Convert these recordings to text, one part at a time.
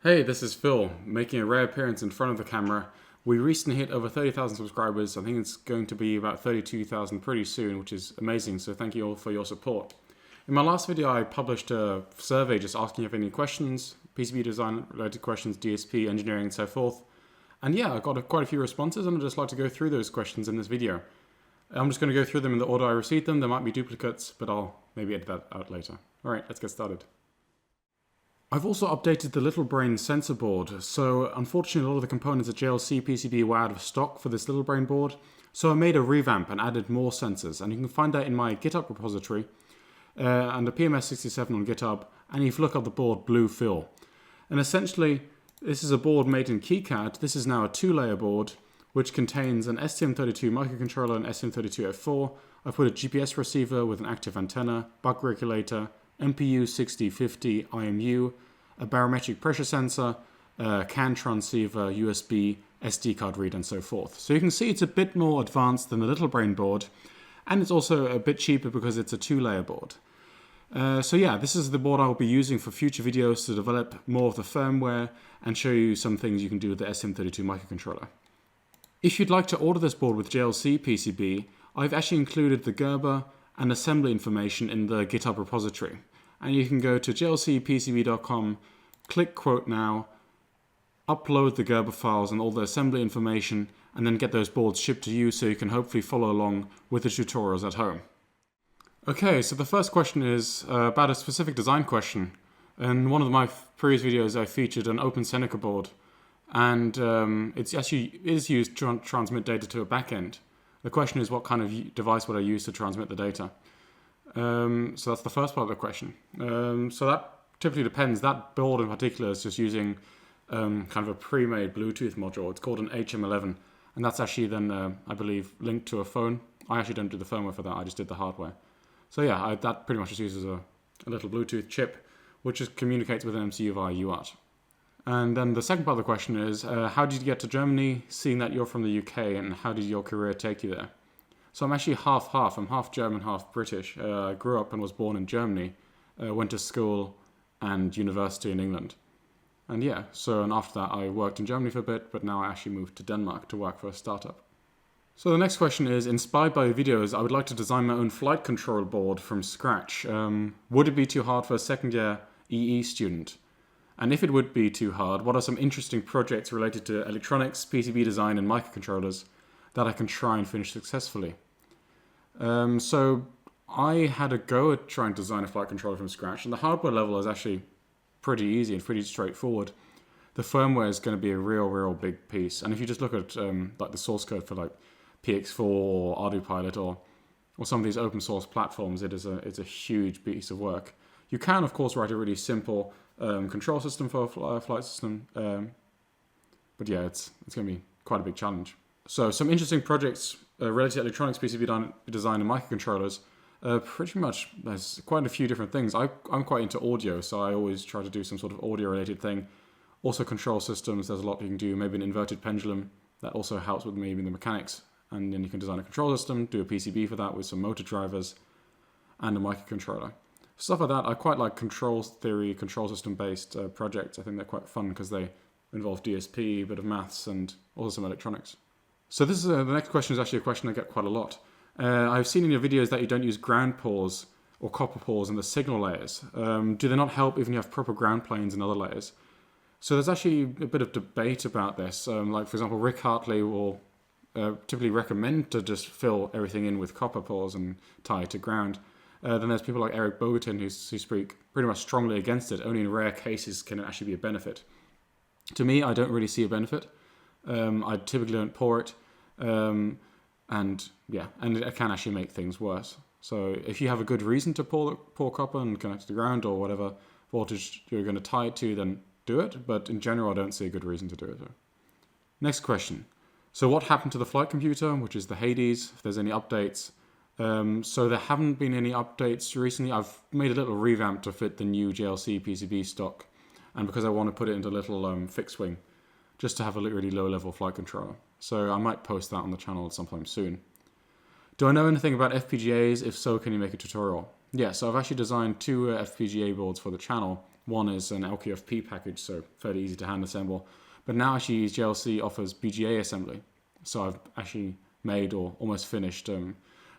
Hey, this is Phil, making a rare appearance in front of the camera. We recently hit over 30,000 subscribers. I think it's going to be about 32,000 pretty soon, which is amazing, so thank you all for your support. In my last video, I published a survey just asking if you have any questions, PCB design related questions, DSP, engineering, and so forth. And yeah, I got quite a few responses, and I'd just like to go through those questions in this video. I'm just going to go through them in the order I received them. There might be duplicates, but I'll maybe edit that out later. All right, let's get started. I've also updated the LittleBrain sensor board, so unfortunately a lot of the components at JLCPCB were out of stock for this LittleBrain board, so I made a revamp and added more sensors, and you can find that in my GitHub repository, under PMS67 on GitHub, and if you look up the board Blue Fill. And essentially, this is a board made in KiCad. This is now a two-layer board, which contains an STM32 microcontroller and STM32F4. I've put a GPS receiver with an active antenna, bug regulator, MPU 6050 IMU, a barometric pressure sensor, a CAN transceiver, USB, SD card reader, and so forth. So you can see it's a bit more advanced than the LittleBrain board, and it's also a bit cheaper because it's a two-layer board. So yeah, this is the board I will be using for future videos to develop more of the firmware and show you some things you can do with the STM32 microcontroller. If you'd like to order this board with JLCPCB, I've actually included the Gerber and assembly information in the GitHub repository. And you can go to JLCPCB.com, click Quote Now, upload the Gerber files and all the assembly information, and then get those boards shipped to you so you can hopefully follow along with the tutorials at home. Okay, so the first question is about a specific design question. In one of my previous videos I featured an OpenSeneca board, and it is used to transmit data to a backend. The question is, what kind of device would I use to transmit the data? So that's the first part of the question. So that typically depends. That board in particular is just using kind of a pre-made Bluetooth module. It's called an HM11, and that's actually then, I believe, linked to a phone. I actually don't do the firmware for that. I just did the hardware. So yeah, that pretty much just uses a little Bluetooth chip, which just communicates with an MCU via UART. And then the second part of the question is, how did you get to Germany, seeing that you're from the UK, and how did your career take you there? So I'm actually half-half. I'm half German, half British. I grew up and was born in Germany, went to school and university in England. And yeah, and after that I worked in Germany for a bit, but now I actually moved to Denmark to work for a startup. So the next question is, inspired by your videos, I would like to design my own flight control board from scratch. Would it be too hard for a second year EE student? And if it would be too hard, what are some interesting projects related to electronics, PCB design, and microcontrollers that I can try and finish successfully? So I had a go at trying to design a flight controller from scratch, and the hardware level is actually pretty easy and pretty straightforward. The firmware is going to be a real big piece, and if you just look at like the source code for like PX4 or ArduPilot or some of these open source platforms, it's a huge piece of work. You can of course write a really simple control system for a flight system, but yeah, it's going to be quite a big challenge. So some interesting projects related to electronics, PCB design, and microcontrollers. Pretty much, there's quite a few different things. I'm quite into audio, so I always try to do some sort of audio-related thing. Also control systems, there's a lot you can do. Maybe an inverted pendulum, that also helps with maybe the mechanics. And then you can design a control system, do a PCB for that with some motor drivers, and a microcontroller. Stuff like that. I quite like control theory, control system-based projects. I think they're quite fun because they involve DSP, a bit of maths, and also some electronics. So this is the next question is actually a question I get quite a lot. I've seen in your videos that you don't use ground pores or copper pores in the signal layers. Do they not help even if you have proper ground planes in other layers? So there's actually a bit of debate about this. Like for example, Rick Hartley will typically recommend to just fill everything in with copper pores and tie it to ground. Then there's people like Eric Bogatin who speak pretty much strongly against it. Only in rare cases can it actually be a benefit. To me, I don't really see a benefit. I typically don't pour it. And it can actually make things worse. So if you have a good reason to pour copper and connect to the ground or whatever voltage you're going to tie it to, then do it. But in general, I don't see a good reason to do it. Next question. So what happened to the flight computer, which is the Hades, if there's any updates? So there haven't been any updates recently. I've made a little revamp to fit the new JLCPCB stock, and because I want to put it into a little fixed wing, just to have a really low-level flight controller. So I might post that on the channel sometime soon. Do I know anything about FPGAs? If so, can you make a tutorial? Yeah, so I've actually designed two FPGA boards for the channel. One is an LQFP package, so fairly easy to hand assemble. But now actually JLC offers BGA assembly. So I've actually made or almost finished a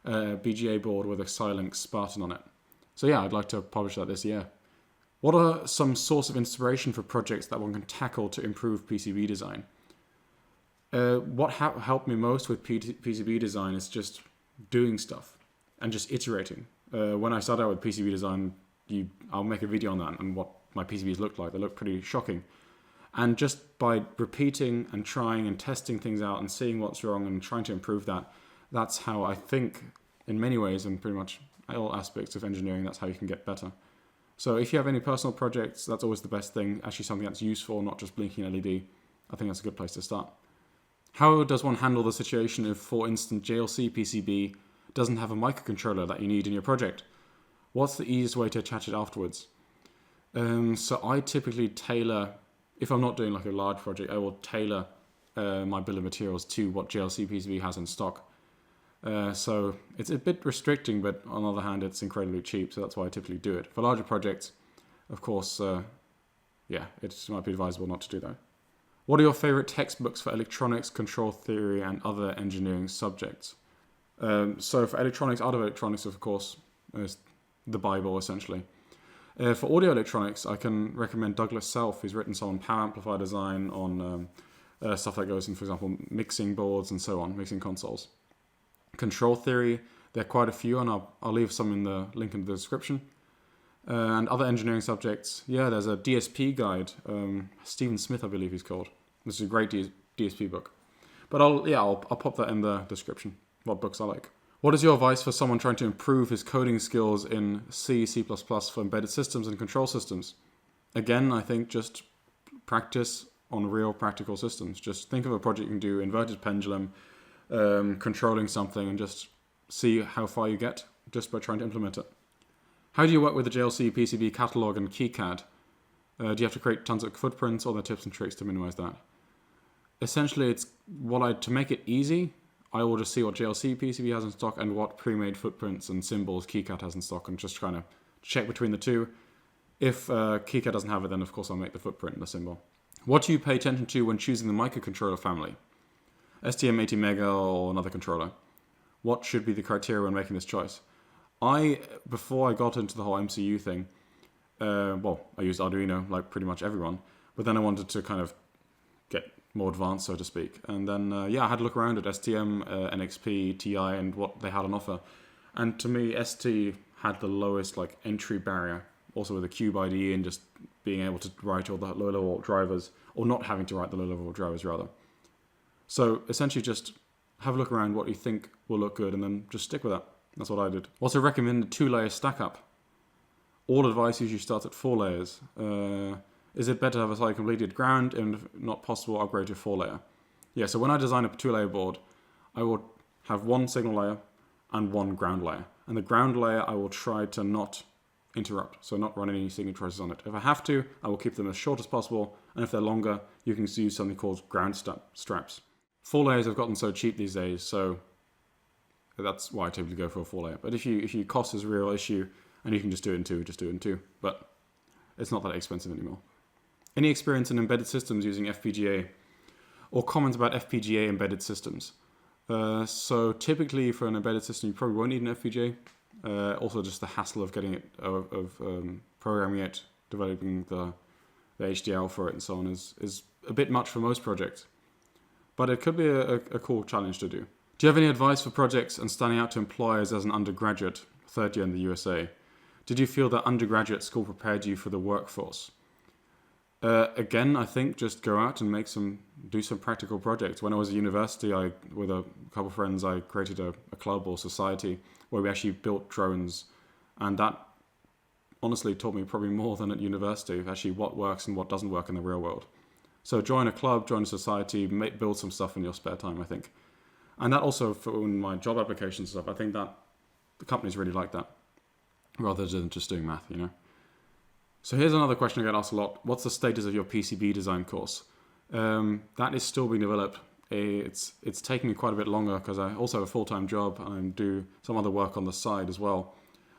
BGA board with a Xilinx Spartan on it. So yeah, I'd like to publish that this year. What are some source of inspiration for projects that one can tackle to improve PCB design? What helped me most with PCB design is just doing stuff and just iterating. When I started out with PCB design, I'll make a video on that and what my PCBs look like. They look pretty shocking. And just by repeating and trying and testing things out and seeing what's wrong and trying to improve that, that's how I think in many ways and pretty much all aspects of engineering, that's how you can get better. So if you have any personal projects, that's always the best thing. Actually something that's useful, not just blinking LED. I think that's a good place to start. How does one handle the situation if, for instance, JLCPCB doesn't have a microcontroller that you need in your project? What's the easiest way to attach it afterwards? So I typically tailor, if I'm not doing like a large project, I will tailor my bill of materials to what JLCPCB has in stock. So it's a bit restricting, but on the other hand, it's incredibly cheap, so that's why I typically do it. For larger projects, of course, yeah, it might be advisable not to do that. What are your favorite textbooks for electronics, control theory, and other engineering subjects? So for electronics, art of electronics, of course, is the Bible, essentially. For audio electronics, I can recommend Douglas Self, who's written some on power amplifier design, on stuff that goes in, for example, mixing boards and so on, mixing consoles. Control theory, there are quite a few, and I'll leave some in the link in the description. And other engineering subjects, yeah, there's a DSP guide, Stephen Smith, I believe he's called. This is a great DSP book. But I'll pop that in the description, what books I like. What is your advice for someone trying to improve his coding skills in C, C++ for embedded systems and control systems? Again, I think just practice on real practical systems. Just think of a project you can do, inverted pendulum, controlling something, and just see how far you get just by trying to implement it. How do you work with the JLCPCB catalog and KiCad? Do you have to create tons of footprints, or are there tips and tricks to minimize that? Essentially, it's to make it easy, I will just see what JLCPCB has in stock and what pre-made footprints and symbols KiCad has in stock, and just trying to check between the two. If KiCad doesn't have it, then of course I'll make the footprint and the symbol. What do you pay attention to when choosing the microcontroller family? STM32 Mega or another controller? What should be the criteria when making this choice? Before I got into the whole MCU thing, I used Arduino like pretty much everyone, but then I wanted to kind of get more advanced, so to speak. And then, I had to look around at STM, NXP, TI, and what they had on offer. And to me, ST had the lowest entry barrier, also with a Cube IDE and just being able to write all the low-level drivers, or not having to write the low-level drivers, rather. So essentially just have a look around what you think will look good, and then just stick with that. That's what I did. Also recommend a 2-layer Stackup. All advice usually starts at 4 layers. Is it better to have a slightly completed ground, and if not possible, upgrade to 4-layer? Yeah, so when I design a 2-layer board, I will have 1 signal layer and 1 ground layer. And the ground layer I will try to not interrupt, so not run any signal traces on it. If I have to, I will keep them as short as possible, and if they're longer, you can use something called ground straps. 4 layers have gotten so cheap these days, so that's why I typically go for a 4-layer. But if you cost is a real issue, and you can just do it in 2, just do it in 2. But it's not that expensive anymore. Any experience in embedded systems using FPGA, or comments about FPGA embedded systems? So typically for an embedded system, you probably won't need an FPGA. Also just the hassle of getting it, programming it, developing the HDL for it and so on is a bit much for most projects. But it could be a cool challenge to do. Do you have any advice for projects and standing out to employers as an undergraduate, third year in the USA? Did you feel that undergraduate school prepared you for the workforce? Again, I think just go out and do some practical projects. When I was at university, with a couple of friends, I created a club or society where we actually built drones. And that honestly taught me probably more than at university, actually what works and what doesn't work in the real world. So join a club, join a society, build some stuff in your spare time, I think. And that also, for my job applications and stuff, I think that the companies really like that, rather than just doing math, you know. So here's another question I get asked a lot. What's the status of your PCB design course? That is still being developed. It's taking me quite a bit longer because I also have a full-time job and do some other work on the side as well.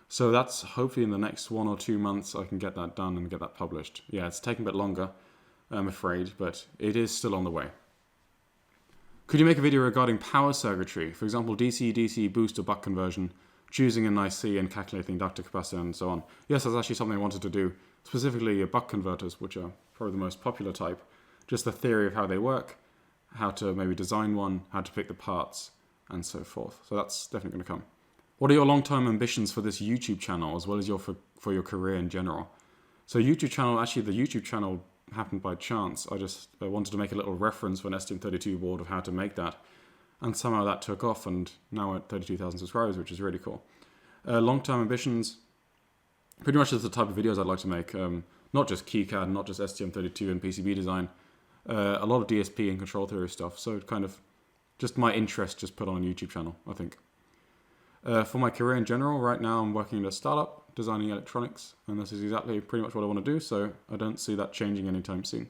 So that's hopefully in the next 1 or 2 months I can get that done and get that published. Yeah, it's taking a bit longer, I'm afraid, but it is still on the way. Could you make a video regarding power circuitry? For example, DC-DC boost or buck conversion, choosing an IC and calculating inductor capacity and so on. Yes, that's actually something I wanted to do, specifically buck converters, which are probably the most popular type. Just the theory of how they work, how to maybe design one, how to pick the parts, and so forth. So that's definitely going to come. What are your long-term ambitions for this YouTube channel, as well as for your career in general? So YouTube channel, actually the YouTube channel happened by chance. I wanted to make a little reference for an STM32 board of how to make that. And somehow that took off, and now we're at 32,000 subscribers, which is really cool. Long-term ambitions, pretty much is the type of videos I'd like to make. Not just KiCad, not just STM32 and PCB design. A lot of DSP and control theory stuff. So kind of just my interest just put on a YouTube channel, I think. For my career in general, right now I'm working at a startup, designing electronics, and this is exactly pretty much what I want to do, so I don't see that changing anytime soon.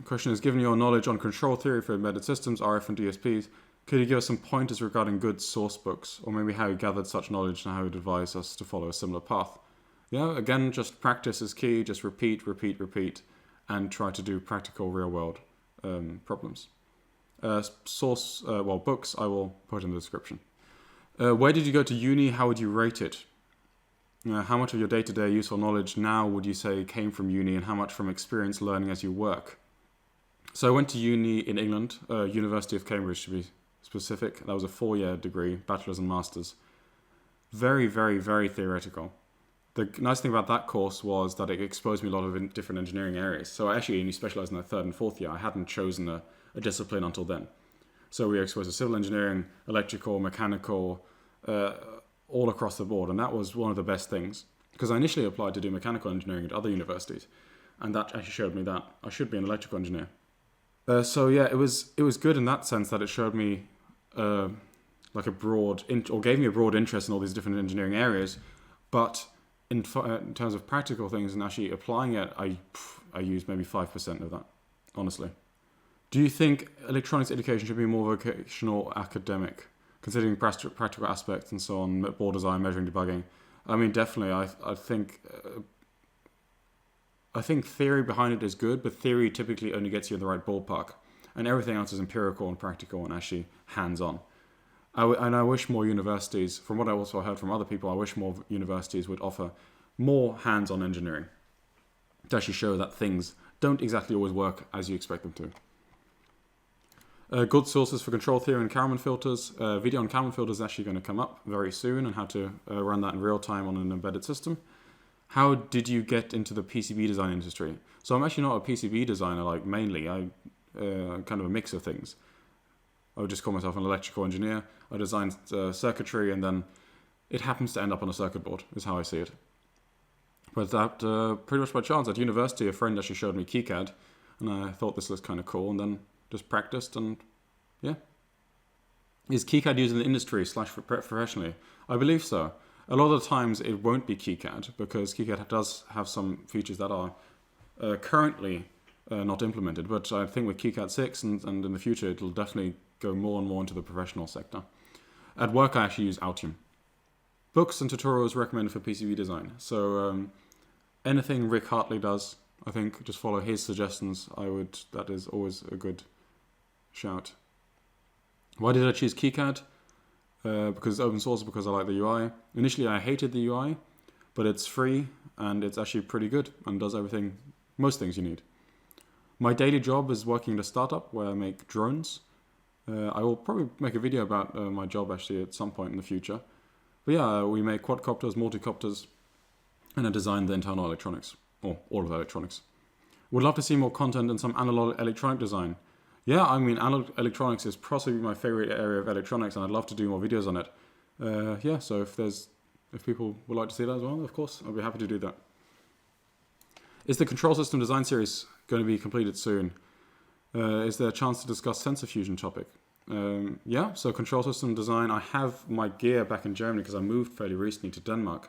Question is, given your knowledge on control theory for embedded systems, RF and DSPs, could you give us some pointers regarding good source books, or maybe how you gathered such knowledge and how you'd advise us to follow a similar path? Yeah, again, just practice is key, just repeat, and try to do practical real-world problems. Books I will put in the description. Where did you go to uni? How would you rate it? How much of your day-to-day useful knowledge now would you say came from uni, and how much from experience learning as you work? So I went to uni in England, University of Cambridge to be specific. That was a 4-year degree, bachelor's and master's. Very, very, very theoretical. The nice thing about that course was that it exposed me a lot of different engineering areas. So I actually only specialized in the 3rd and 4th year. I hadn't chosen a discipline until then. So we were exposed to civil engineering, electrical, mechanical, all across the board. And that was one of the best things, because I initially applied to do mechanical engineering at other universities. And that actually showed me that I should be an electrical engineer. So yeah, it was good in that sense that it showed me like gave me a broad interest in all these different engineering areas. But in terms of practical things and actually applying it, I used maybe 5% of that, honestly. Do you think electronics education should be more vocational or academic, considering practical aspects and so on, board design, measuring, debugging? I mean, definitely. I think theory behind it is good, but theory typically only gets you in the right ballpark, and everything else is empirical and practical and actually hands-on. And I wish more universities, from what I also heard from other people, I wish more universities would offer more hands-on engineering to actually show that things don't exactly always work as you expect them to. Good sources for control theory and Kalman filters. Video on Kalman filters is actually going to come up very soon, and how to run that in real time on an embedded system. How did you get into the PCB design industry? So I'm actually not a PCB designer, like mainly. I'm kind of a mix of things. I would just call myself an electrical engineer. I designed circuitry, and then it happens to end up on a circuit board, is how I see it. But that pretty much by chance. At university, a friend actually showed me KiCad, and I thought this was kind of cool, and then just practiced, and yeah. Is KiCad used in the industry / professionally? I believe so. A lot of the times it won't be KiCad, because KiCad does have some features that are currently not implemented, but I think with KiCad 6 and in the future it'll definitely go more and more into the professional sector. At work I actually use Altium. Books and tutorials recommended for PCB design. So anything Rick Hartley does, I think just follow his suggestions. That is always a good shout. Why did I choose KiCad? Because it's open source, because I like the UI. Initially I hated the UI, but it's free and it's actually pretty good and does most things you need. My daily job is working at a startup where I make drones. I will probably make a video about my job actually at some point in the future. But yeah, we make quadcopters, multicopters, and I design the internal electronics, or all of the electronics. Would love to see more content in some analog electronic design. Yeah, I mean, analog electronics is possibly my favorite area of electronics, and I'd love to do more videos on it. Yeah, so if people would like to see that as well, of course, I'll be happy to do that. Is the control system design series going to be completed soon? Is there a chance to discuss sensor fusion topic? Yeah, so control system design, I have my gear back in Germany because I moved fairly recently to Denmark.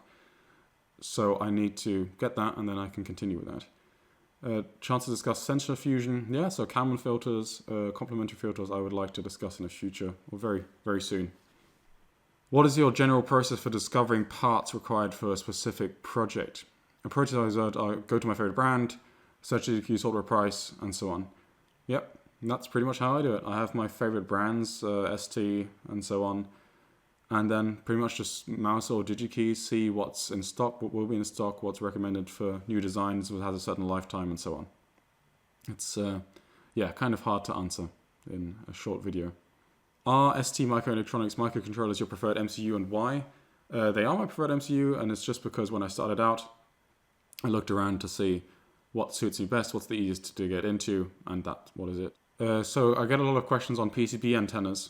So I need to get that, and then I can continue with that. Chance to discuss sensor fusion. Yeah, so Kalman filters, complementary filters I would like to discuss in the future, or very, very soon. What is your general process for discovering parts required for a specific project? A project I go to my favorite brand, search the software price, and so on. Yep, that's pretty much how I do it. I have my favorite brands, ST, and so on. And then pretty much just mouse or DigiKey, see what's in stock, what will be in stock, what's recommended for new designs, what has a certain lifetime, and so on. It's, kind of hard to answer in a short video. Are ST Microelectronics microcontrollers your preferred MCU, and why? They are my preferred MCU, and it's just because when I started out, I looked around to see what suits me best, what's the easiest to get into, and what is it. So I get a lot of questions on PCB antennas.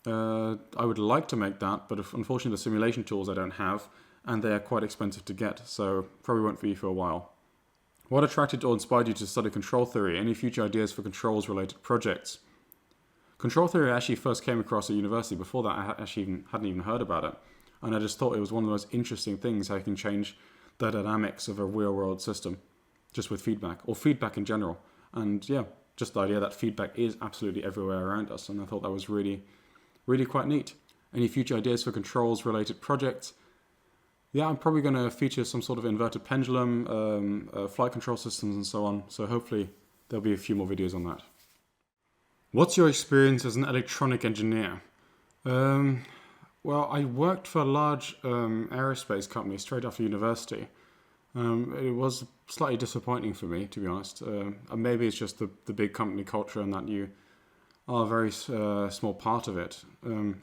I would like to make that, but unfortunately the simulation tools I don't have, and they are quite expensive to get, so probably won't be for a while. What attracted or inspired you to study control theory? Any future ideas for controls related projects? Control theory I actually first came across at university. Before that I actually hadn't even heard about it, and I just thought it was one of the most interesting things, how you can change the dynamics of a real world system just with feedback, or feedback in general. And yeah, just the idea that feedback is absolutely everywhere around us, and I thought that was really quite neat. Any future ideas for controls related projects? Yeah, I'm probably going to feature some sort of inverted pendulum, flight control systems and so on, so hopefully there'll be a few more videos on that. What's your experience as an electronic engineer? Well, I worked for a large aerospace company straight after university. It was slightly disappointing for me, to be honest. Maybe it's just the big company culture and that you are a very small part of it.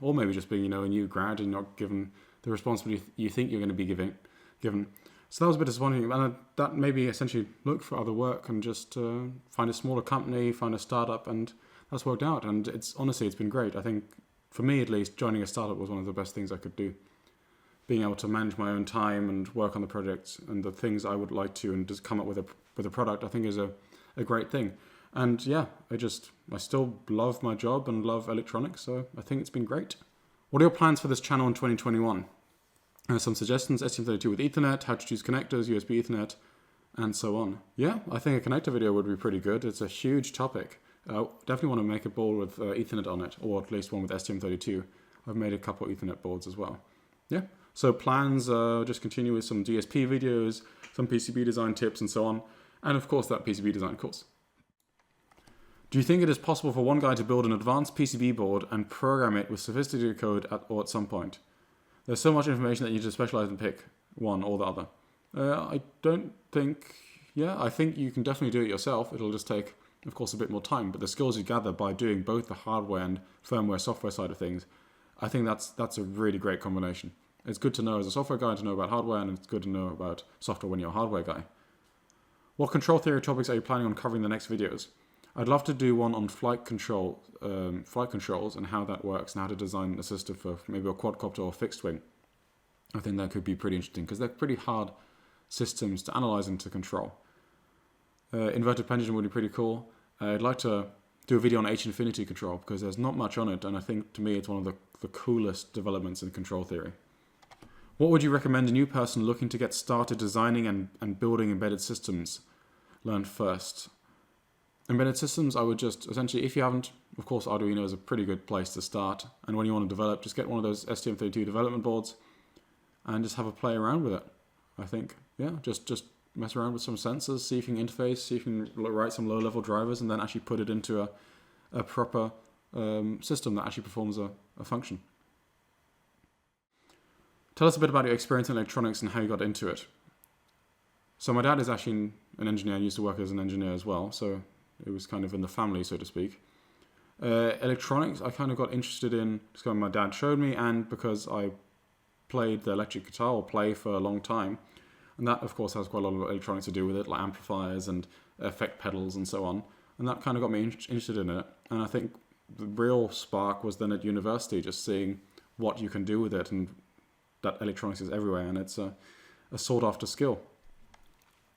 Or maybe just being, a new grad and not given the responsibility you think you're going to be given. So that was a bit disappointing. And that maybe essentially look for other work and just find a smaller company, find a startup, and that's worked out. And it's been great. I think, for me at least, joining a startup was one of the best things I could do. Being able to manage my own time and work on the projects and the things I would like to, and just come up with a product, I think is a great thing. And yeah, I still love my job and love electronics, so I think it's been great. What are your plans for this channel in 2021? Some suggestions: STM32 with Ethernet, how to choose connectors, USB Ethernet, and so on. Yeah, I think a connector video would be pretty good. It's a huge topic. I definitely want to make a board with Ethernet on it, or at least one with STM32. I've made a couple Ethernet boards as well. Yeah, so plans just continue with some DSP videos, some PCB design tips and so on, and of course that PCB design course. Do you think it is possible for one guy to build an advanced PCB board and program it with sophisticated code at some point? There's so much information that you need to specialize and pick one or the other. I think you can definitely do it yourself. It'll just take, of course, a bit more time, but the skills you gather by doing both the hardware and firmware software side of things, I think that's a really great combination. It's good to know as a software guy to know about hardware, and it's good to know about software when you're a hardware guy. What control theory topics are you planning on covering in the next videos? I'd love to do one on flight controls and how that works, and how to design a system for maybe a quadcopter or fixed wing. I think that could be pretty interesting because they're pretty hard systems to analyze and to control. Inverted pendulum would be pretty cool. I'd like to do a video on H-infinity control because there's not much on it, and I think to me it's one of the coolest developments in control theory. What would you recommend a new person looking to get started designing and building embedded systems learn first? Embedded systems, I would just, essentially, if you haven't, of course Arduino is a pretty good place to start, and when you want to develop, just get one of those STM32 development boards and just have a play around with it. I think, yeah, just mess around with some sensors, see if you can interface, see if you can write some low-level drivers, and then actually put it into a proper system that actually performs a function. Tell us a bit about your experience in electronics and how you got into it. So my dad is actually an engineer and used to work as an engineer as well, so it was kind of in the family, so to speak. Electronics, I kind of got interested in just because my dad showed me, and because I played the electric guitar, or play, for a long time. And that, of course, has quite a lot of electronics to do with it, like amplifiers and effect pedals and so on. And that kind of got me interested in it. And I think the real spark was then at university, just seeing what you can do with it, and that electronics is everywhere, and it's a sought-after skill.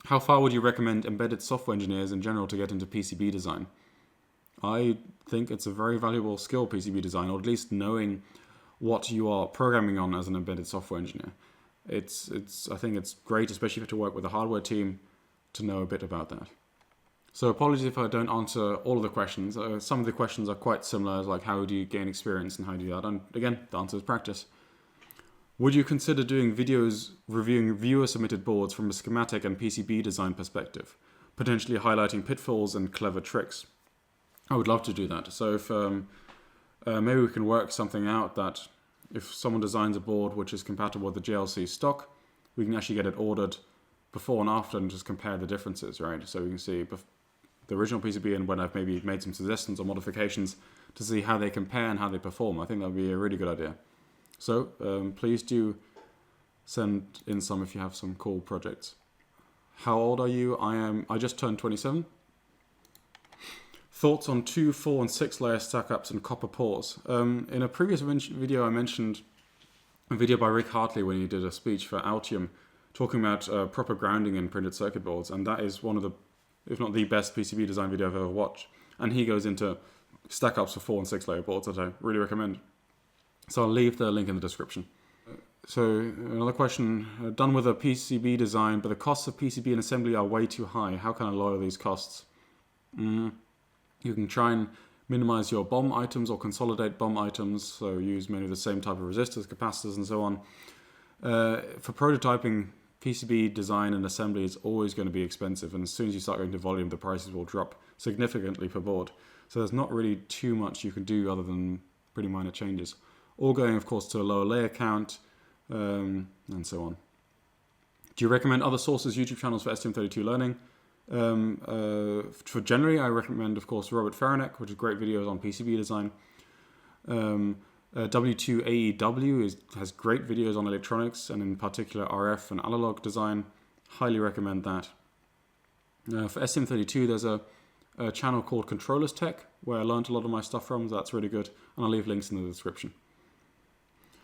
How far would you recommend embedded software engineers in general to get into PCB design? I think it's a very valuable skill, PCB design, or at least knowing what you are programming on as an embedded software engineer. I think it's great, especially if you have to work with a hardware team, to know a bit about that. So apologies if I don't answer all of the questions. Some of the questions are quite similar, like how do you gain experience and how do you do that? And again, the answer is practice. Would you consider doing videos reviewing viewer-submitted boards from a schematic and PCB design perspective, potentially highlighting pitfalls and clever tricks? I would love to do that. So if maybe we can work something out that if someone designs a board which is compatible with the JLC stock, we can actually get it ordered before and after and just compare the differences, right? So we can see the original PCB and when I've maybe made some suggestions or modifications to see how they compare and how they perform. I think that would be a really good idea. So please do send in some if you have some cool projects. How old are you? I just turned 27. Thoughts on 2, 4, and 6 layer stackups and copper pores. In a previous video I mentioned a video by Rick Hartley when he did a speech for Altium talking about proper grounding in printed circuit boards, and that is one of the, if not the best PCB design video I've ever watched. And he goes into stackups for 4 and 6 layer boards that I really recommend. So I'll leave the link in the description. So another question, done with a PCB design, but the costs of PCB and assembly are way too high. How can I lower these costs? You can try and minimize your BOM items or consolidate BOM items, so use many of the same type of resistors, capacitors, and so on. For prototyping, PCB design and assembly is always going to be expensive, and as soon as you start going to volume, the prices will drop significantly per board. So there's not really too much you can do other than pretty minor changes. All going, of course, to a lower layer count, and so on. Do you recommend other sources, YouTube channels for STM32 learning? For generally, I recommend, of course, Robert Faranek, which is great videos on PCB design. W2AEW has great videos on electronics, and in particular RF and analog design. Highly recommend that. For STM32, there's a channel called Controllers Tech, where I learned a lot of my stuff from. That's really good, and I'll leave links in the description.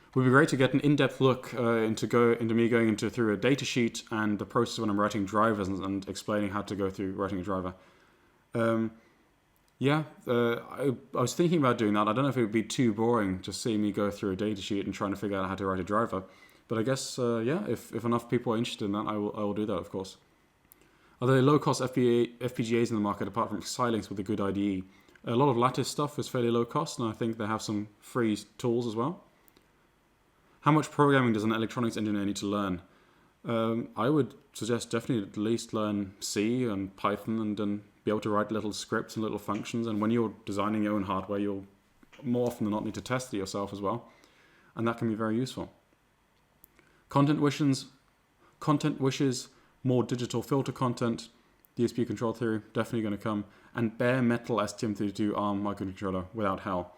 It would be great to get an in-depth look into me going through a datasheet and the process when I'm writing drivers and explaining how to go through writing a driver. I was thinking about doing that. I don't know if it would be too boring just seeing me go through a datasheet and trying to figure out how to write a driver. But I guess, if enough people are interested in that, I will do that, of course. Are there low-cost FPGAs in the market apart from Xilinx with a good IDE? A lot of Lattice stuff is fairly low cost, and I think they have some free tools as well. How much programming does an electronics engineer need to learn? I would suggest definitely at least learn C and Python and then be able to write little scripts and little functions. And when you're designing your own hardware, you'll more often than not need to test it yourself as well. And that can be very useful. Content wishes, more digital filter content, DSP control theory, definitely going to come. And bare metal STM32 ARM microcontroller without hell.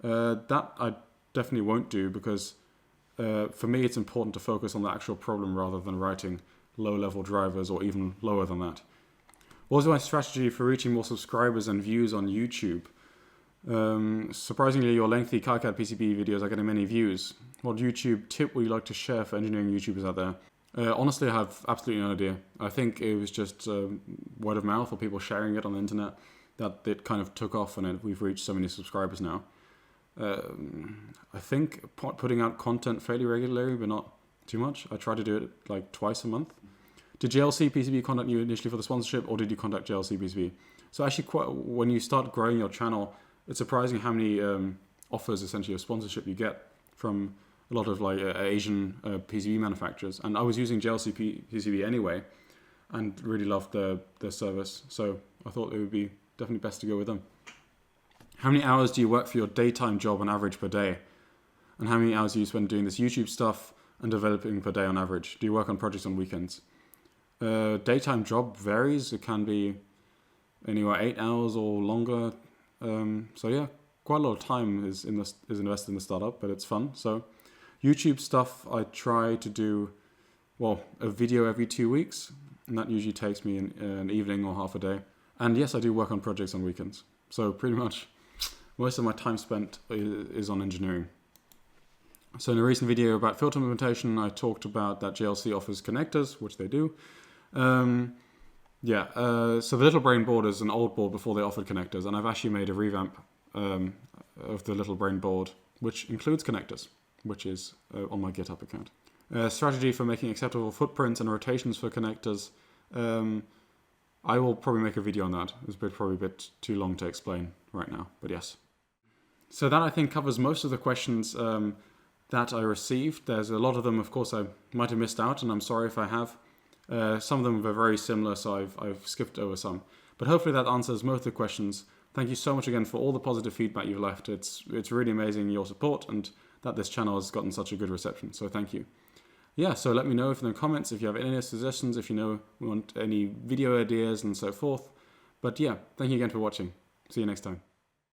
That I definitely won't do because for me, it's important to focus on the actual problem rather than writing low-level drivers or even lower than that. What was my strategy for reaching more subscribers and views on YouTube? Surprisingly, your lengthy KiCad PCB videos are getting many views. What YouTube tip would you like to share for engineering YouTubers out there? Honestly, I have absolutely no idea. I think it was just word of mouth or people sharing it on the internet that it kind of took off and we've reached so many subscribers now. I think putting out content fairly regularly, but not too much. I try to do it like twice a month. Did JLCPCB contact you initially for the sponsorship, or did you contact JLCPCB? So actually, when you start growing your channel, it's surprising how many offers essentially of sponsorship you get from a lot of like Asian PCB manufacturers. And I was using JLCPCB anyway, and really loved their service. So I thought it would be definitely best to go with them. How many hours do you work for your daytime job on average per day? And how many hours do you spend doing this YouTube stuff and developing per day on average? Do you work on projects on weekends? Daytime job varies. It can be anywhere 8 hours or longer. So yeah, quite a lot of time is invested in the startup, but it's fun. So YouTube stuff, I try to do, a video every 2 weeks. And that usually takes me an evening or half a day. And yes, I do work on projects on weekends. So pretty much most of my time spent is on engineering. So in a recent video about filter implementation, I talked about that JLC offers connectors, which they do. So the LittleBrain board is an old board before they offered connectors, and I've actually made a revamp of the LittleBrain board, which includes connectors, which is on my GitHub account. Strategy for making acceptable footprints and rotations for connectors. I will probably make a video on that. It's probably a bit too long to explain right now, but yes. So that I think covers most of the questions that I received. There's a lot of them, of course, I might have missed out, and I'm sorry if I have. Some of them were very similar, so I've skipped over some. But hopefully that answers most of the questions. Thank you so much again for all the positive feedback you've left. It's really amazing, your support, and that this channel has gotten such a good reception, so thank you. Yeah, so let me know in the comments if you have any suggestions, if you want any video ideas and so forth. But yeah, thank you again for watching. See you next time.